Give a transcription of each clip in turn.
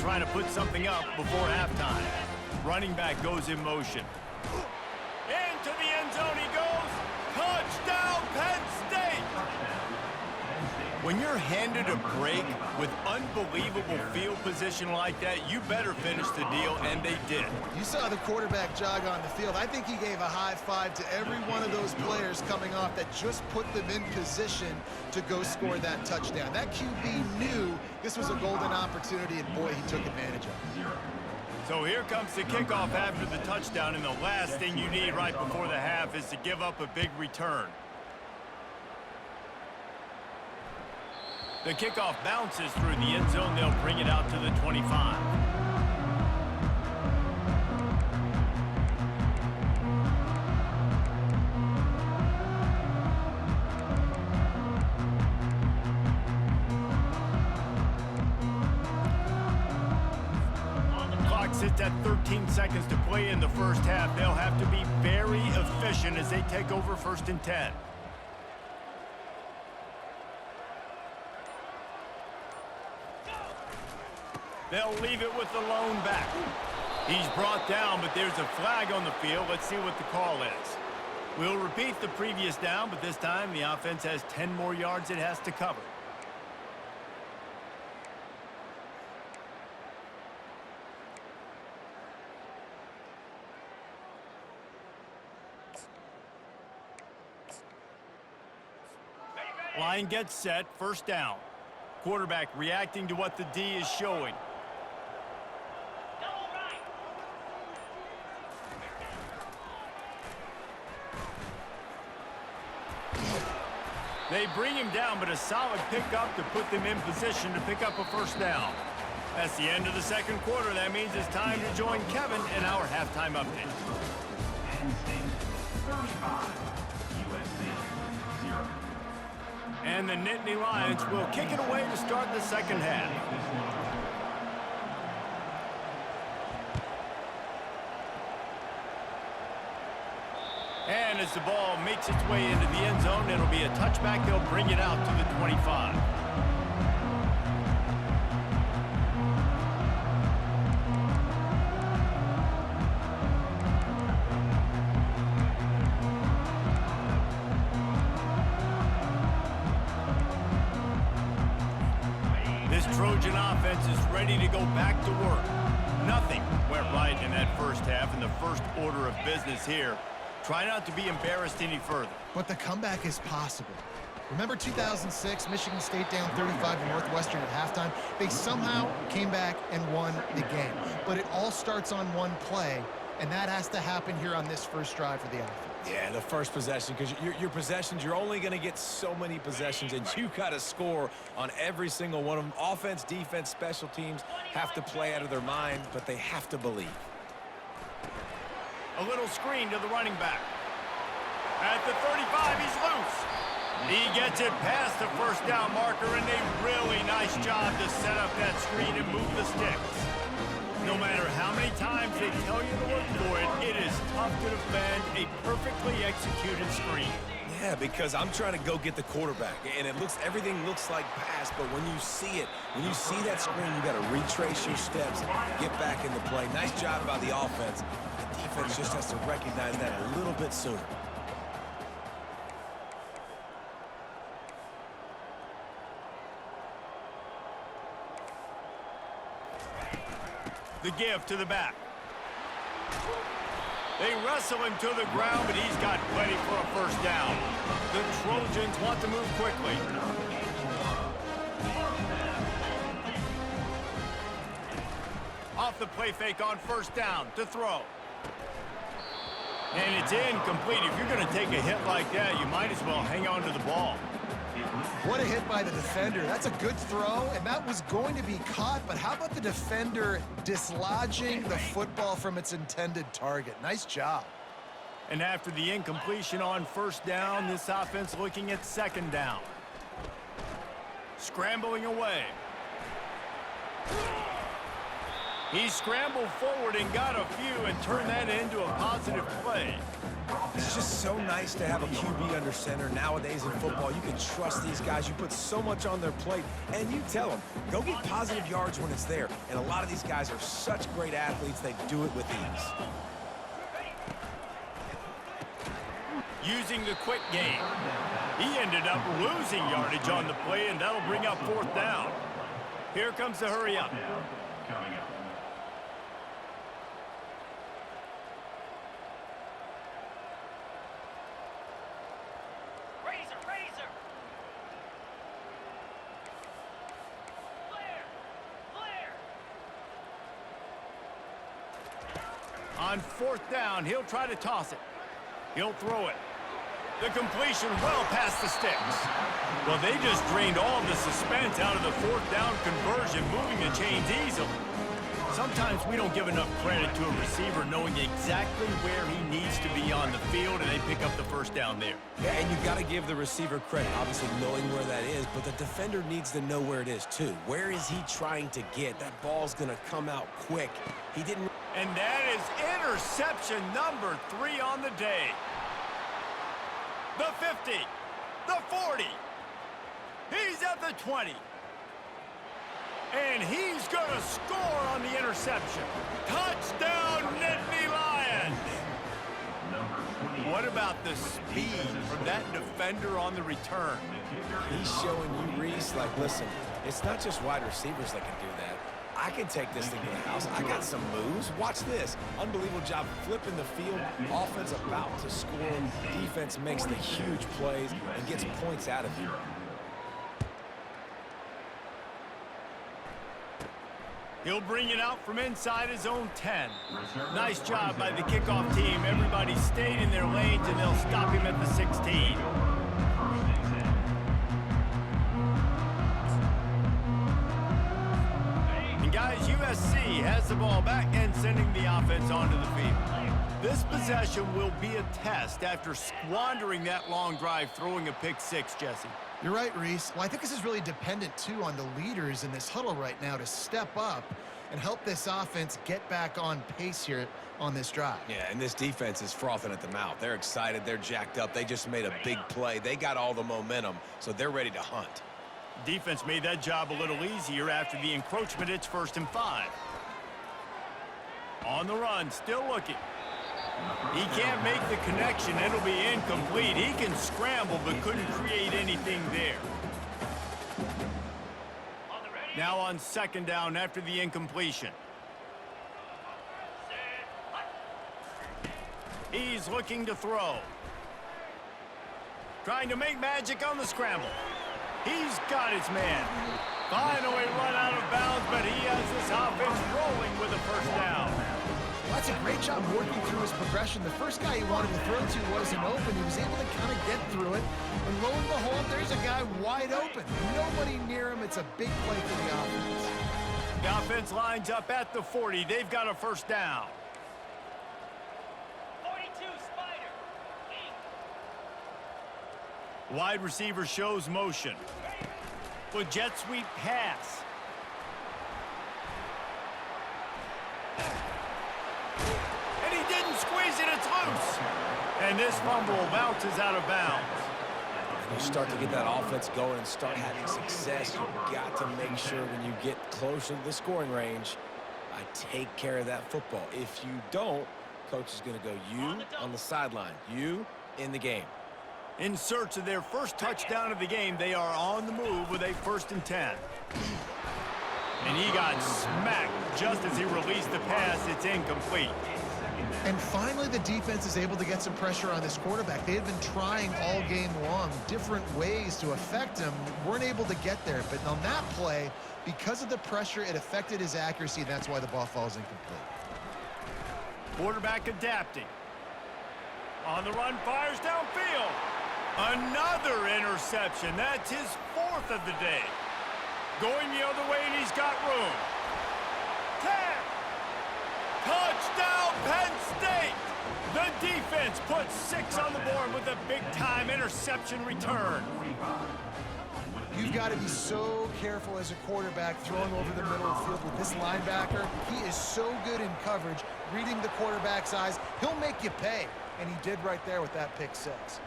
trying to put something up before halftime. Running back goes in motion. Into the end zone he goes. Touchdown, Penn State! When you're handed a break with unbelievable field position like that, you better finish the deal, and they did. You saw the quarterback jog on the field. I think he gave a high five to every one of those players coming off that just put them in position to go score that touchdown. That QB knew this was a golden opportunity, and boy, he took advantage of it. So here comes the kickoff after the touchdown, and the last thing you need right before the half is to give up a big return. The kickoff bounces through the end zone. They'll bring it out to the 25. Clock sits at 13 seconds to play in the first half. They'll have to be very efficient as they take over 1st and 10. They'll leave it with the lone back. He's brought down, but there's a flag on the field. Let's see what the call is. We'll repeat the previous down, but this time the offense has 10 more yards it has to cover. Line gets set, 1st down. Quarterback reacting to what the D is showing. They bring him down, but a solid pickup to put them in position to pick up a 1st down. That's the end of the 2nd quarter. That means it's time to join Kevin in our halftime update. Penn State 35, USC 0. And the Nittany Lions will kick it away to start the 2nd half. And as the ball makes its way into the end zone, it'll be a touchback. They'll bring it out to the 25. This Trojan offense is ready to go back to work. Nothing went right in that first half, and the first order of business here. Try not to be embarrassed any further. But the comeback is possible. Remember 2006, Michigan State down 35 to Northwestern at halftime? They somehow came back and won the game. But it all starts on one play, and that has to happen here on this first drive for the offense. Yeah, the first possession, because your possessions, you're only going to get so many possessions, and you got to score on every single one of them. Offense, defense, special teams have to play out of their mind, but they have to believe. A little screen to the running back. At the 35, he's loose. He gets it past the 1st down marker, and a really nice job to set up that screen and move the sticks. No matter how many times they tell you to look for it, it is tough to defend a perfectly executed screen. Yeah, because I'm trying to go get the quarterback, and everything looks like pass, but when you see it, when you see that screen, you got to retrace your steps, get back in the play. Nice job by the offense. The defense just has to recognize that a little bit sooner. The give to the back. They wrestle him to the ground, but he's got plenty for a 1st down. The Trojans want to move quickly. Off the play fake on 1st down to throw. And it's incomplete. If you're going to take a hit like that, you might as well hang on to the ball. What a hit by the defender. That's a good throw, and that was going to be caught, but how about the defender dislodging the football from its intended target? Nice job. And after the incompletion on 1st down, this offense looking at 2nd down. Scrambling away. He scrambled forward and got a few and turned that into a positive play. It's just so nice to have a QB under center. Nowadays in football, you can trust these guys. You put so much on their plate, and you tell them, go get positive yards when it's there. And a lot of these guys are such great athletes, they do it with ease. Using the quick game. He ended up losing yardage on the play, and that'll bring up 4th down. Here comes the hurry up. Coming up. On 4th down, he'll try to toss it. He'll throw it. The completion well past the sticks. Well, they just drained all the suspense out of the 4th down conversion, moving the chains easily. Sometimes we don't give enough credit to a receiver knowing exactly where he needs to be on the field, and they pick up the 1st down there. Yeah, and you got to give the receiver credit, obviously knowing where that is, but the defender needs to know where it is too. Where is he trying to get? That ball's going to come out quick. He didn't... And that is interception number 3 on the day. The 50, the 40. He's at the 20. And he's going to score on the interception. Touchdown, Nittany Lions! What about the speed from that defender on the return? He's showing you, Reese, like, listen, it's not just wide receivers that can do that. I can take this thing to the house. I got some moves. Watch this. Unbelievable job flipping the field. Offense about to score. Defense makes the huge plays and gets points out of it. He'll bring it out from inside his own 10. Nice job by the kickoff team. Everybody stayed in their lanes, and they'll stop him at the 16. And guys, USC has the ball back and sending the offense onto the field. This possession will be a test after squandering that long drive, throwing a pick 6, Jesse. You're right, Reese. Well, I think this is really dependent, too, on the leaders in this huddle right now to step up and help this offense get back on pace here on this drive. Yeah, and this defense is frothing at the mouth. They're excited. They're jacked up. They just made a big play. They got all the momentum, so they're ready to hunt. Defense made that job a little easier after the encroachment. It's 1st and 5. On the run, still looking. He can't make the connection. It'll be incomplete. He can scramble, but couldn't create anything there. Now on 2nd down after the incompletion. He's looking to throw. Trying to make magic on the scramble. He's got his man. Finally run out of bounds, but he has this offense rolling with a 1st down. That's a great job working through his progression. The first guy he wanted to throw to wasn't open. He was able to kind of get through it. And lo and behold, there's a guy wide open. Nobody near him. It's a big play for the offense. The offense lines up at the 40. They've got a 1st down. 42, Spider. Wide receiver shows motion. With jet sweep pass. And he didn't squeeze it, it's loose. And this fumble bounces out of bounds. You start to get that offense going and start having success, you've got to make sure when you get closer to the scoring range, I take care of that football. If you don't, coach is going to go you on the sideline, you in the game. In search of their first touchdown of the game, they are on the move with a 1st and 10. And he got smacked just as he released the pass. It's incomplete. And finally, the defense is able to get some pressure on this quarterback. They had been trying all game long different ways to affect him. Weren't able to get there. But on that play, because of the pressure, it affected his accuracy. That's why the ball falls incomplete. Quarterback adapting. On the run, fires downfield. Another interception. That's his 4th of the day. Going the other way, and he's got room. 10. Touchdown, Penn State! The defense puts 6 on the board with a big-time interception return. You've got to be so careful as a quarterback throwing over the middle of the field with this linebacker. He is so good in coverage, reading the quarterback's eyes. He'll make you pay, and he did right there with that pick six.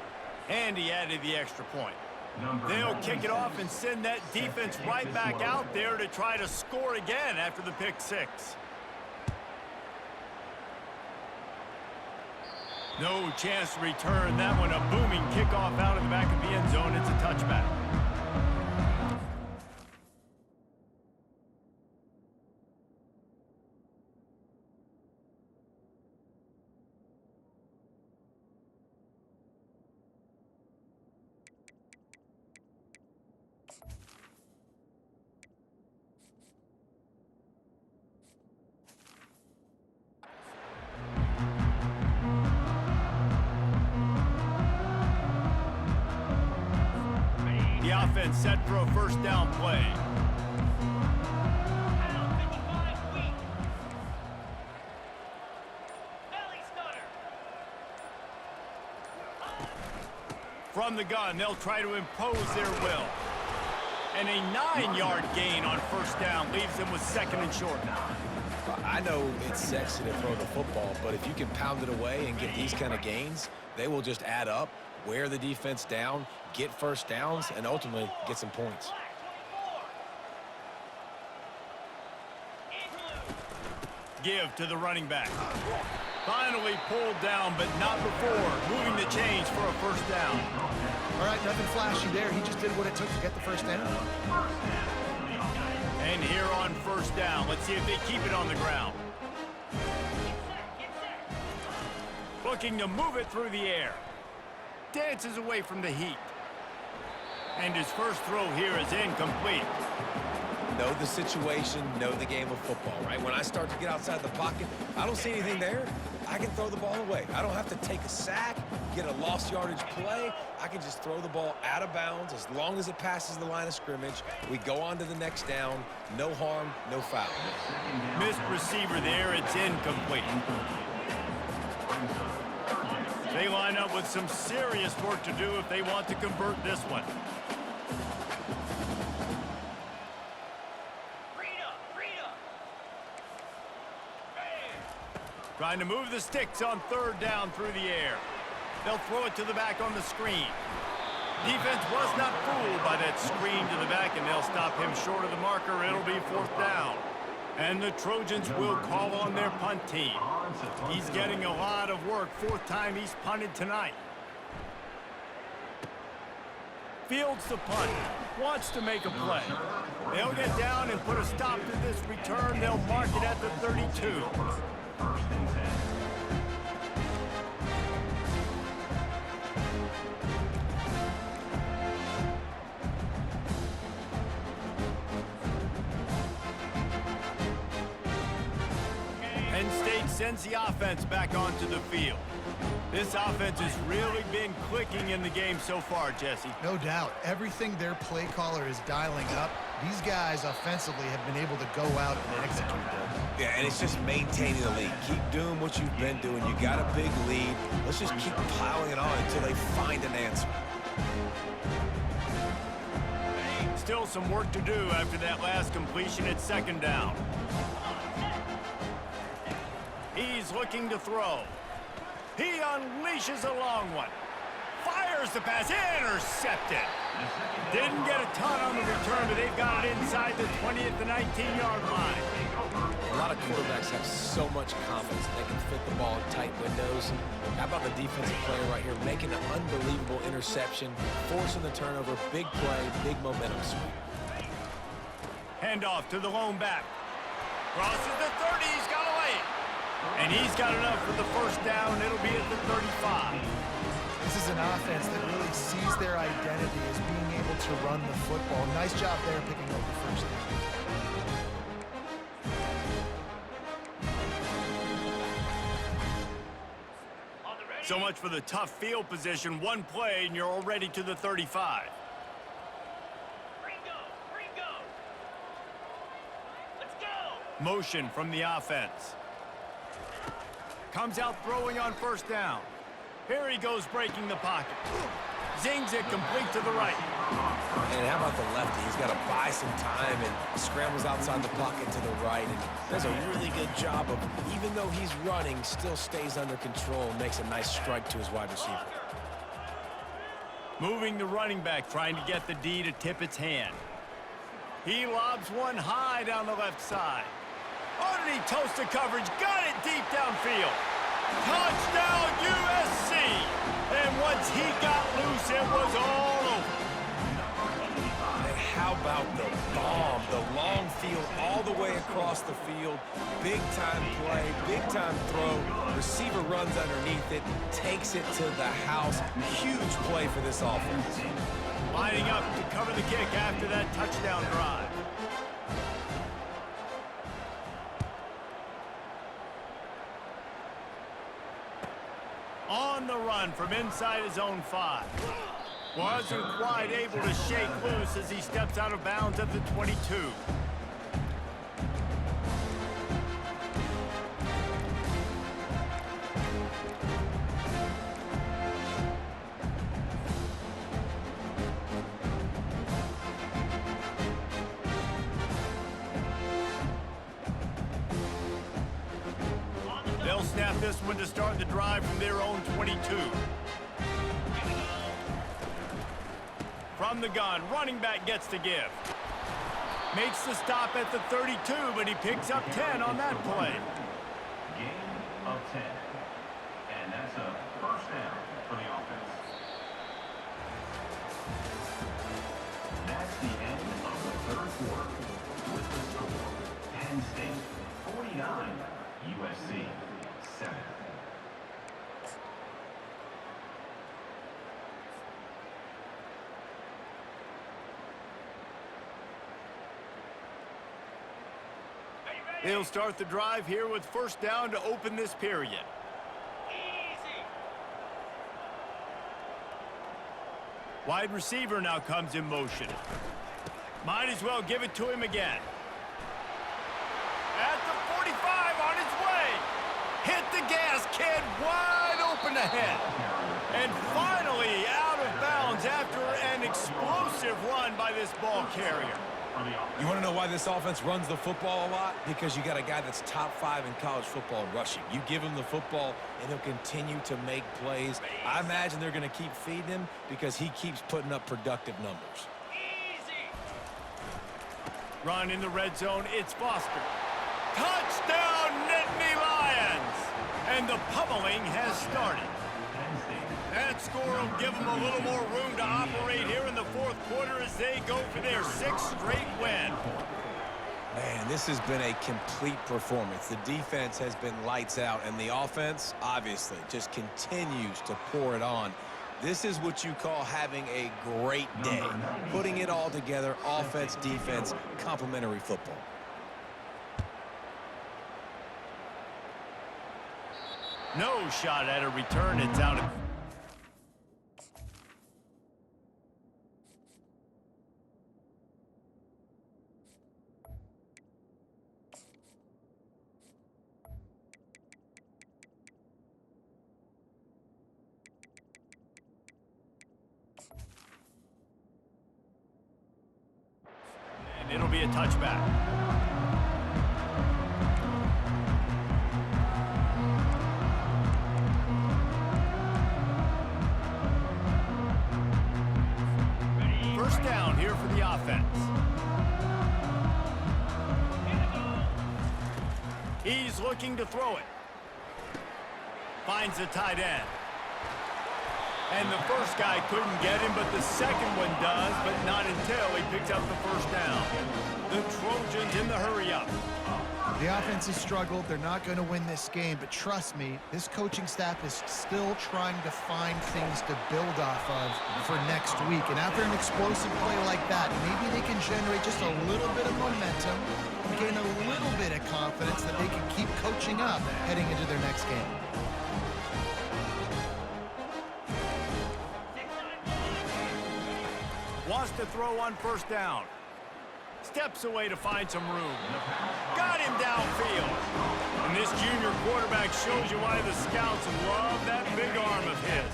And he added the extra point. They'll kick it off and send that defense right back out there to try to score again after the pick six. No chance to return that one. A booming kickoff out of the back of the end zone. It's a touchback. The offense set for a first down play. From the gun, they'll try to impose their will. And a 9-yard gain on first down leaves them with second and short. I know it's sexy to throw the football, but if you can pound it away and get these kind of gains, they will just add up, wear the defense down, get first downs, and ultimately get some points. Give to the running back. Finally pulled down, but not before moving the chains for a first down. All right, nothing flashy there. He just did what it took to get the first down. And here on first down, let's see if they keep it on the ground. Looking to move it through the air. Dances away from the heat. And his first throw here is incomplete. Know the situation, know the game of football, right? When I start to get outside the pocket, I don't see anything there, I can throw the ball away. I don't have to take a sack, get a lost yardage play. I can just throw the ball out of bounds as long as it passes the line of scrimmage. We go on to the next down. No harm, no foul. Missed receiver there. It's incomplete. They line up with some serious work to do if they want to convert this one. Trying to move the sticks on third down through the air. They'll throw it to the back on the screen. Defense was not fooled by that screen to the back, and they'll stop him short of the marker. It'll be fourth down. And the Trojans will call on their punt team. He's getting a lot of work. Fourth time he's punted tonight. Fields the punt. Wants to make a play. They'll get down and put a stop to this return. They'll mark it at the 32. Penn State sends the offense back onto the field. This offense has really been clicking in the game so far, Jesse. No doubt. Everything their play caller is dialing up, these guys offensively have been able to go out and execute them. Yeah, and it's just maintaining the lead. Keep doing what you've been doing. You got a big lead. Let's just keep plowing it on until they find an answer. Still some work to do after that last completion at second down. He's looking to throw. He unleashes a long one. Fires the pass. Intercepted. Didn't get a ton on the return, but they've got it inside the 20 at the 19-yard line. A lot of quarterbacks have so much confidence they can fit the ball in tight windows. How about the defensive player right here making an unbelievable interception, forcing the turnover, big play, big momentum swing. Handoff to the lone back. Crosses the 30. He's got a lane. And he's got enough for the first down. It'll be at the 35. This is an offense that really sees their identity as being able to run the football. Nice job there picking up the first down. So much for the tough field position. One play, and you're already to the 35. Let's go. Motion from the offense. Comes out throwing on first down. Here he goes breaking the pocket. Zings it complete to the right. And how about the lefty? He's got to buy some time and scrambles outside the pocket to the right and does a really good job of, even though he's running, still stays under control and makes a nice strike to his wide receiver. Moving the running back, trying to get the D to tip its hand. He lobs one high down the left side. Underneath toasted coverage, got it deep downfield. Touchdown USC! And once he got loose, it was all over. And how about the bomb? The long field all the way across the field. Big-time play, big-time throw. Receiver runs underneath it, takes it to the house. Huge play for this offense. Lining up to cover the kick after that touchdown drive. On the run from inside his own 5. Wasn't quite able to shake loose as he steps out of bounds at the 22. They'll snap this one to start the drive from their own 22. From the gun, running back gets to give. Makes the stop at the 32, but he picks up 10 on that play. Gain of 10. And that's a first down for the offense. That's the end of the third quarter. With the score, Penn State 49, USC 7. They'll start the drive here with first down to open this period. Wide receiver now comes in motion. Might as well give it to him again. At the 45 on his way. Hit the gas, kid, wide open ahead. And finally out of bounds after an explosive run by this ball carrier. You want to know why this offense runs the football a lot? Because you got a guy that's top 5 in college football in rushing. You give him the football, and he'll continue to make plays. I imagine they're going to keep feeding him because he keeps putting up productive numbers. Run in the red zone, it's Foster. Touchdown, Nittany Lions! And the pummeling has started. That score will give them a little more room to operate here in the fourth quarter as they go for their 6th straight win. Man, this has been a complete performance. The defense has been lights out, and the offense, obviously, just continues to pour it on. This is what you call having a great day. Putting it all together, offense, defense, complementary football. No shot at a return. It's out of... And it'll be a touchback. First down here for the offense. He's looking to throw it. Finds the tight end. And the first guy couldn't get him, but the second one does, but not until he picks up the first down. The Trojans in the hurry-up. The offense has struggled. They're not going to win this game, but trust me, this coaching staff is still trying to find things to build off of for next week. And after an explosive play like that, maybe they can generate just a little bit of momentum and gain a little bit of confidence that they can keep coaching up heading into their next game. Wants to throw on first down. Steps away to find some room. Got him downfield. And this junior quarterback shows you why the scouts love that big arm of his.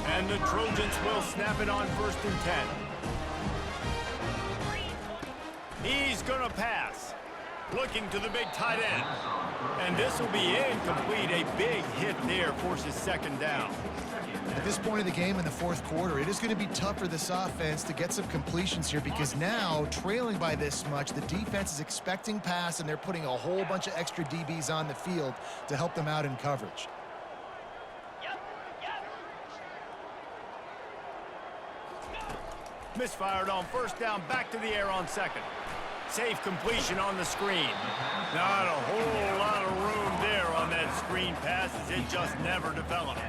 And the Trojans will snap it on 1st and 10. He's going to pass. Looking to the big tight end. And this will be incomplete. A big hit there forces 2nd down. At this point of the game in the 4th quarter, it is going to be tough for this offense to get some completions here because now, trailing by this much, the defense is expecting pass, and they're putting a whole bunch of extra DBs on the field to help them out in coverage. Misfired on 1st down, back to the air on 2nd. Safe completion on the screen. Not a whole lot of room there on that screen pass as it just never developed.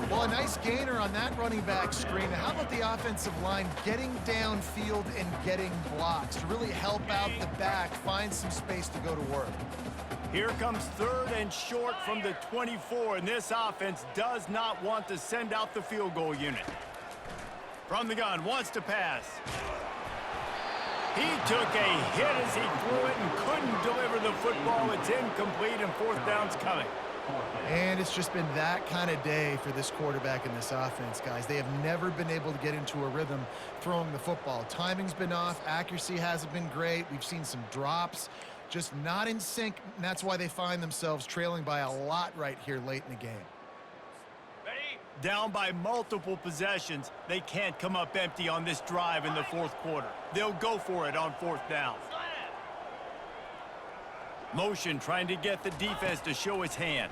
Well, a nice gainer on that running back screen. How about the offensive line getting downfield and getting blocks to really help out the back, find some space to go to work? Here comes 3rd and short from the 24, and this offense does not want to send out the field goal unit. From the gun, wants to pass. He took a hit as he threw it and couldn't deliver the football. It's incomplete, and 4th down's coming. And it's just been that kind of day for this quarterback in this offense, guys. They have never been able to get into a rhythm throwing the football. Timing's been off. Accuracy hasn't been great. We've seen some drops, just not in sync, and that's why they find themselves trailing by a lot right here late in the game. Down by multiple possessions, they can't come up empty on this drive in the 4th quarter. They'll go for it on 4th down. Motion trying to get the defense to show his hand.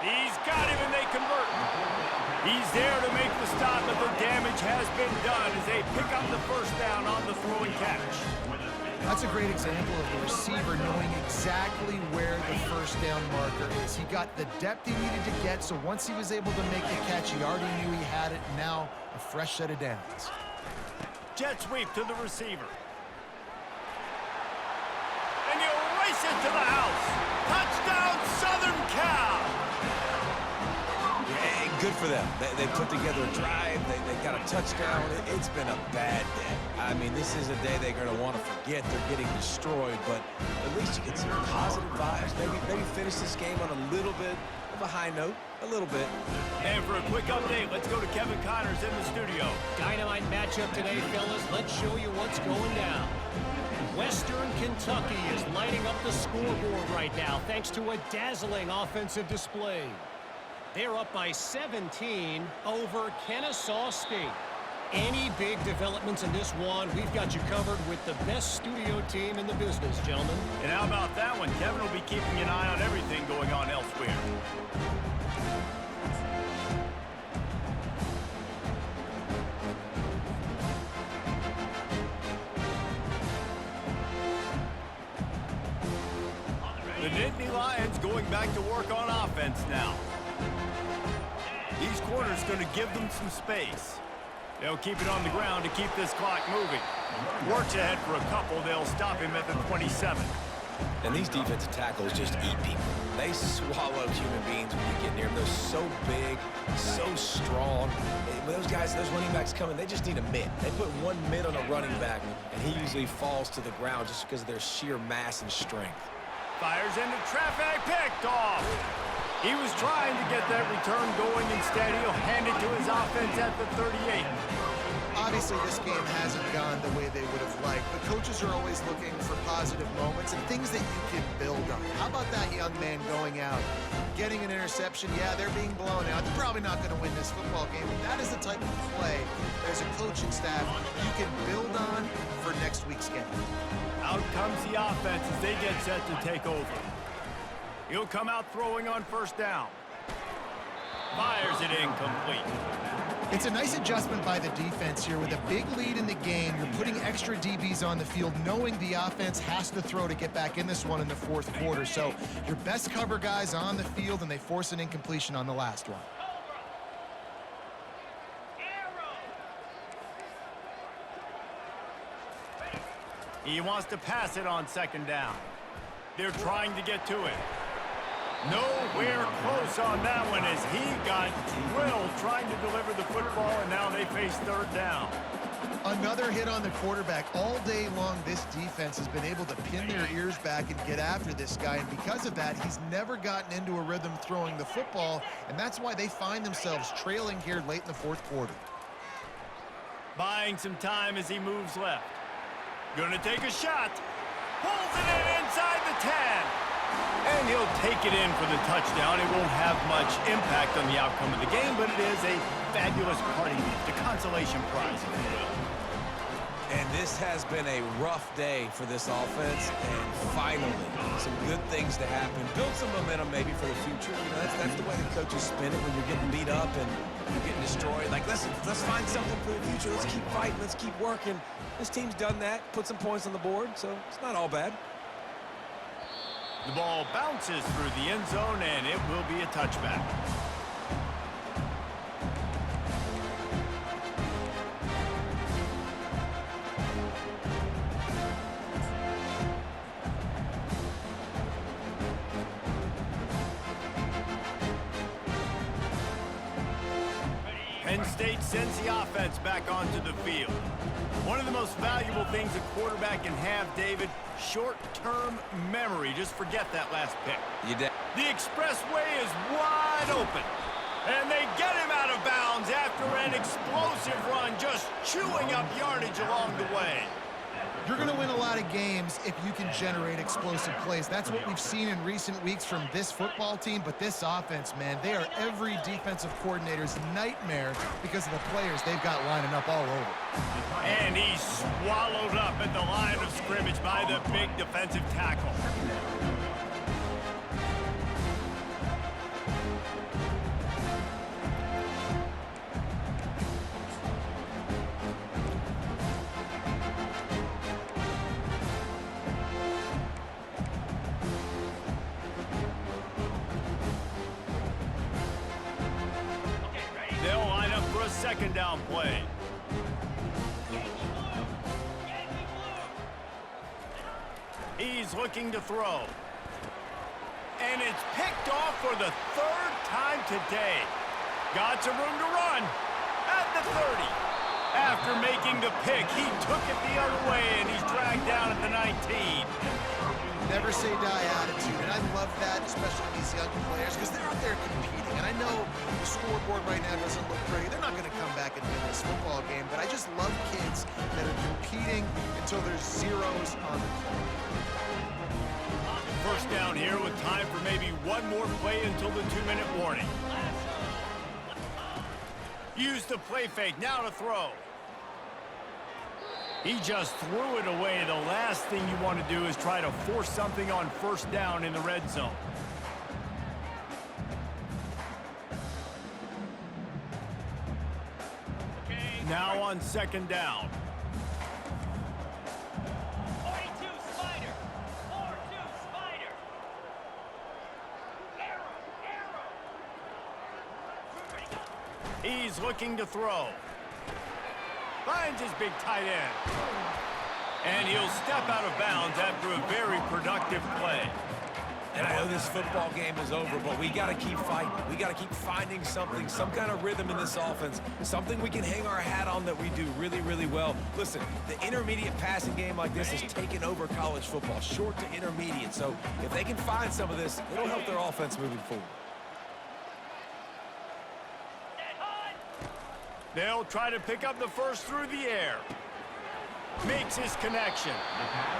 He's got him and they convert. He's there to make the stop, but the damage has been done as they pick up the 1st down on the throwing catch. That's a great example of the receiver knowing exactly where the 1st down marker is. He got the depth he needed to get, so once he was able to make the catch, he already knew he had it. Now, a fresh set of downs. Jet sweep to the receiver. And you race it to the house. Touchdown, Southern Cal! Yeah, good for them. They put together a drive. They got a touchdown. It's been a bad day. I mean, this is a day they're going to want to forget. They're getting destroyed, but at least you get some positive vibes. Maybe finish this game on a little bit of a high note. A little bit. And for a quick update, let's go to Kevin Connors in the studio. Dynamite matchup today, fellas. Let's show you what's going down. Western Kentucky is lighting up the scoreboard right now thanks to a dazzling offensive display. They're up by 17 over Kennesaw State. Any big developments in this one, we've got you covered with the best studio team in the business, gentlemen. And how about that one? Kevin will be keeping an eye on everything going on elsewhere. The Nittany Lions going back to work on offense now. These corners going to give them some space. They'll keep it on the ground to keep this clock moving. Works ahead for a couple. They'll stop him at the 27. And these defensive tackles just eat people. They swallow human beings when you get near them. They're so big, so strong. When those guys, those running backs come in, they just need a mid. They put one mid on a running back, and he usually falls to the ground just because of their sheer mass and strength. Fires into traffic, picked off. He was trying to get that return going. Instead, he'll hand it to his offense at the 38. Obviously, this game hasn't gone the way they would have liked, but coaches are always looking for positive moments and things that you can build on. How about that young man going out, getting an interception? Yeah, they're being blown out. They're probably not going to win this football game, but that is the type of play as a coaching staff you can build on for next week's game. Out comes the offense as they get set to take over. He'll come out throwing on 1st down. Fires it incomplete. It's a nice adjustment by the defense here. With a big lead in the game, you're putting extra DBs on the field, knowing the offense has to throw to get back in this one in the 4th quarter. So your best cover guys on the field, and they force an incompletion on the last one. He wants to pass it on 2nd down. They're trying to get to it. Nowhere close on that one as he got drilled trying to deliver the football, and now they face 3rd down. Another hit on the quarterback. All day long, this defense has been able to pin their ears back and get after this guy, and because of that, he's never gotten into a rhythm throwing the football, and that's why they find themselves trailing here late in the fourth quarter. Buying some time as he moves left. Gonna take a shot. Pulls it in inside the 10. And he'll take it in for the touchdown. It won't have much impact on the outcome of the game, but it is a fabulous party gift, a consolation prize, if you will. And this has been a rough day for this offense, and finally, some good things to happen. Build some momentum maybe for the future. You know, that's the way the coaches spin it when you're getting beat up and you're getting destroyed. Like, let's find something for the future. Let's keep fighting. Let's keep working. This team's done that, put some points on the board, so it's not all bad. The ball bounces through the end zone, and it will be a touchback. Penn State sends the offense back onto the field. One of the most valuable things a quarterback can have, David, short-term memory. Just forget that last pick. The expressway is wide open. And they get him out of bounds after an explosive run, just chewing up yardage along the way. You're going to win a lot of games if you can generate explosive plays. That's what we've seen in recent weeks from this football team, but this offense, man, they are every defensive coordinator's nightmare because of the players they've got lining up all over. And he's swallowed up at the line of scrimmage by the big defensive tackle. They'll line up for a second down play. He's looking to throw. And it's picked off for the third time today. Got some room to run at the 30. After making the pick, he took it the other way, and he's dragged down at the 19. Never say die attitude, and I love that, especially these young players, because they're out there competing. And I know the scoreboard right now doesn't look pretty. They're not going to come back and win this football game, but I just love kids that are competing until there's zeros on the clock. First down here with time for maybe one more play until the 2-minute warning. Use the play fake, now to throw. He just threw it away. The last thing you want to do is try to force something on first down in the red zone. Now on second down. 42 Spider. 4-2 Spider. Arrow. He's looking to throw. Finds his big tight end. And he'll step out of bounds after a very productive play. And I know this football game is over, but we got to keep fighting. We got to keep finding something, some kind of rhythm in this offense, something we can hang our hat on that we do really, really well. Listen, the intermediate passing game like this has taken over college football, short to intermediate. So if they can find some of this, it'll help their offense moving forward. They'll try to pick up the first through the air. Makes his connection.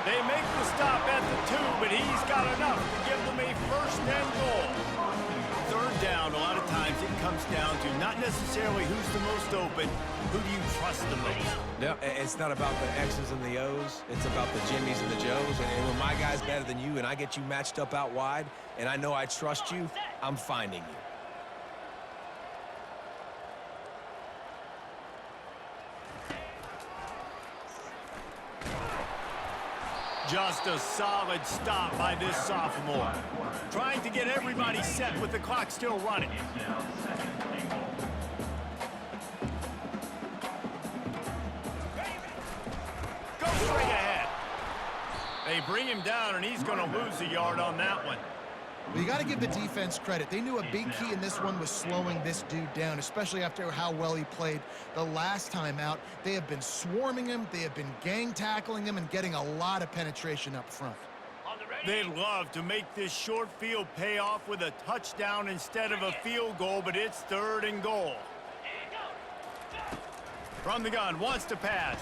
They make the stop at the 2, but he's got enough to give them a first and goal. Third down, a lot of times it comes down to not necessarily who's the most open, who do you trust the most? No, it's not about the X's and the O's. It's about the Jimmys and the Joes. And when my guy's better than you and I get you matched up out wide, and I know I trust you, I'm finding you. Just a solid stop by this sophomore. Trying to get everybody set with the clock still running. Go straight ahead. They bring him down, and he's going to lose a yard on that one. Well, you got to give the defense credit. They knew a big key in this one was slowing this dude down, especially after how well he played the last time out. They have been swarming him. They have been gang tackling him and getting a lot of penetration up front. They'd love to make this short field pay off with a touchdown instead of a field goal, but it's 3rd and goal. From the gun, wants to pass.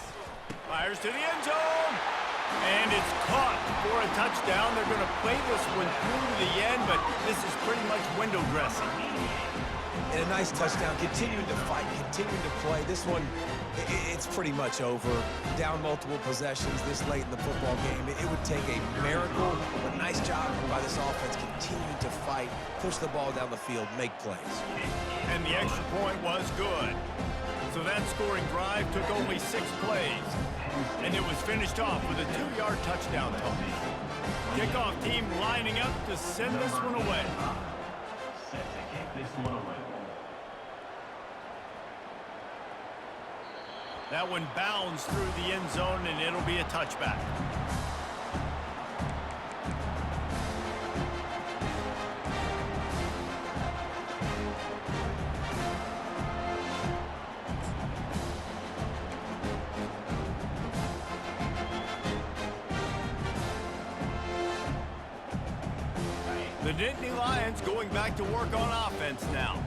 Fires to the end zone. And it's caught for a touchdown. They're going to play this one through to the end, but this is pretty much window dressing. And a nice touchdown, continuing to fight, continuing to play. This one, it's pretty much over. Down multiple possessions this late in the football game. It would take a miracle, but nice job by this offense continuing to fight, push the ball down the field, make plays. And the extra point was good. So that scoring drive took only 6 plays. And it was finished off with a 2-yard touchdown toss. Kickoff team lining up to send this one away. Set to kick this one away. That one bounds through the end zone, and it'll be a touchback. The Nittany Lions going back to work on offense now.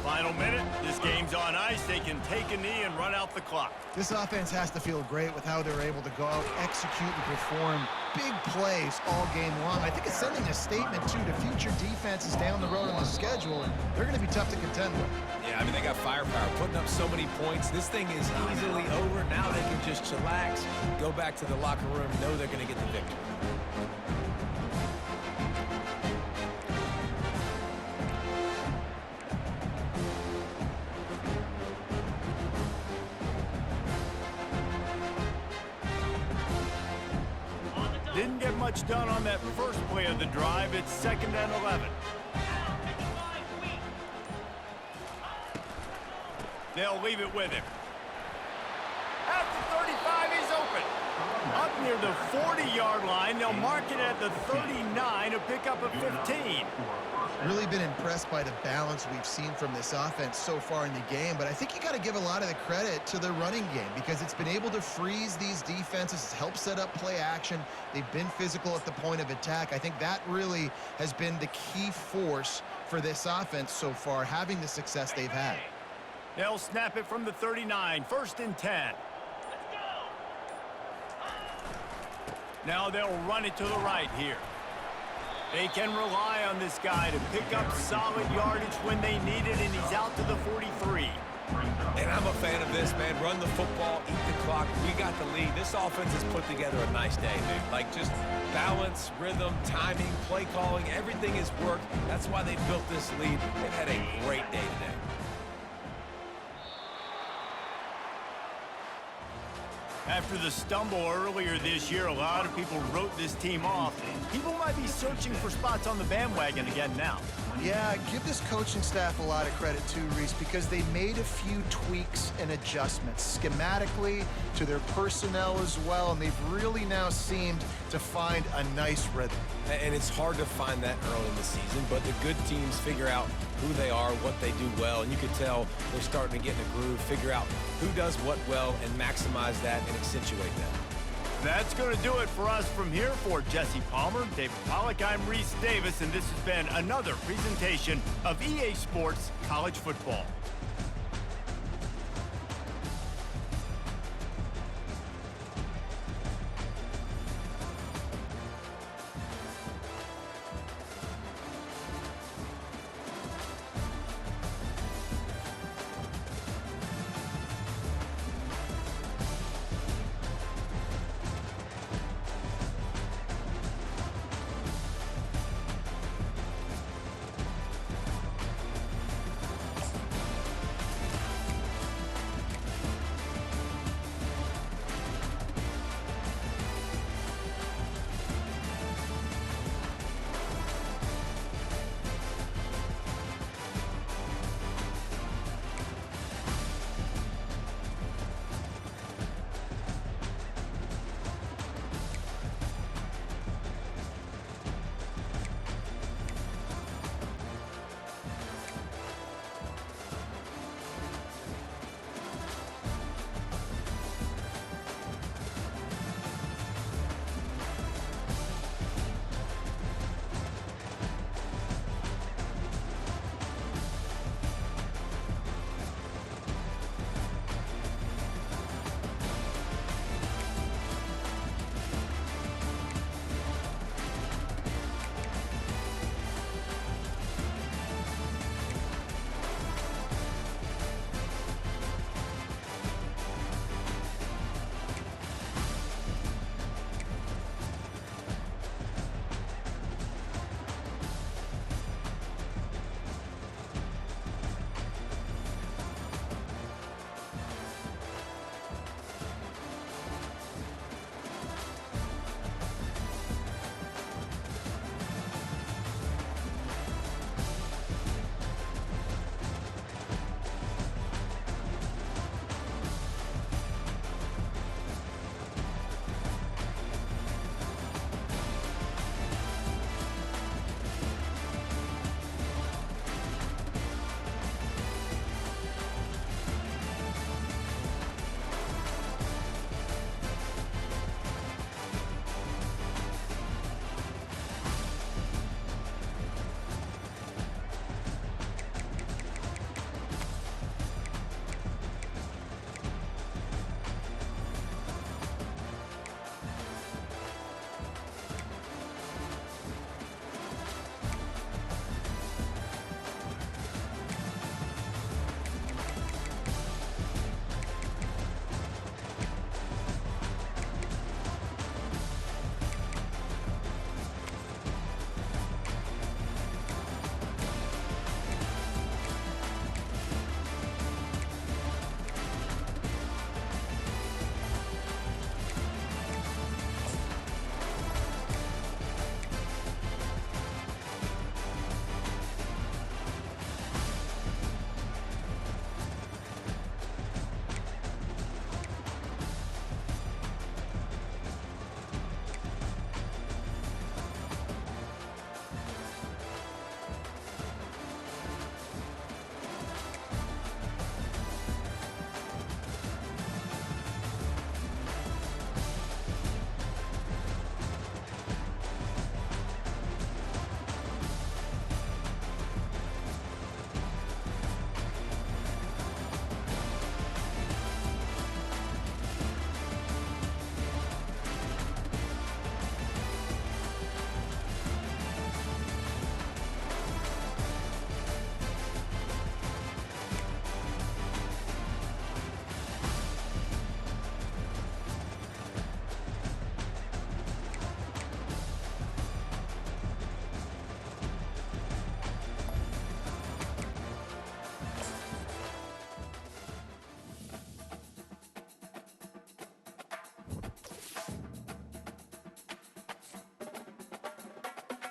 Final minute, this game's on ice. They can take a knee and run out the clock. This offense has to feel great with how they're able to go out, execute, and perform big plays all game long. I think it's sending a statement, too, to future defenses down the road on the schedule. They're going to be tough to contend with. Yeah, I mean, they got firepower, putting up so many points. This thing is easily over. Now they can just chillax, go back to the locker room, know they're going to get the victory. Didn't get much done on that first play of the drive. It's 2nd and 11. They'll leave it with him. At the 35, he's open. Up near the 40-yard line, they'll mark it at the 39 to pick up a 15. Really been impressed by the balance we've seen from this offense so far in the game, but I think you got to give a lot of the credit to the running game because it's been able to freeze these defenses, help set up play action. They've been physical at the point of attack. I think that really has been the key force for this offense so far, having the success they've had. They'll snap it from the 39, 1st and 10. Now they'll run it to the right here. They can rely on this guy to pick up solid yardage when they need it, and he's out to the 43. And I'm a fan of this, man. Run the football, eat the clock. We got the lead. This offense has put together a nice day, dude. Like, just balance, rhythm, timing, play calling, everything has worked. That's why they built this lead. They've had a great day today. After the stumble earlier this year, a lot of people wrote this team off. People might be searching for spots on the bandwagon again now. Yeah, give this coaching staff a lot of credit too, Reese, because they made a few tweaks and adjustments schematically to their personnel as well, and they've really now seemed to find a nice rhythm. And it's hard to find that early in the season, but the good teams figure out who they are, what they do well, and you could tell they're starting to get in a groove, figure out who does what well, and maximize that and accentuate that. That's going to do it for us from here. For Jesse Palmer, David Pollack, I'm Reese Davis, and this has been another presentation of EA Sports College Football.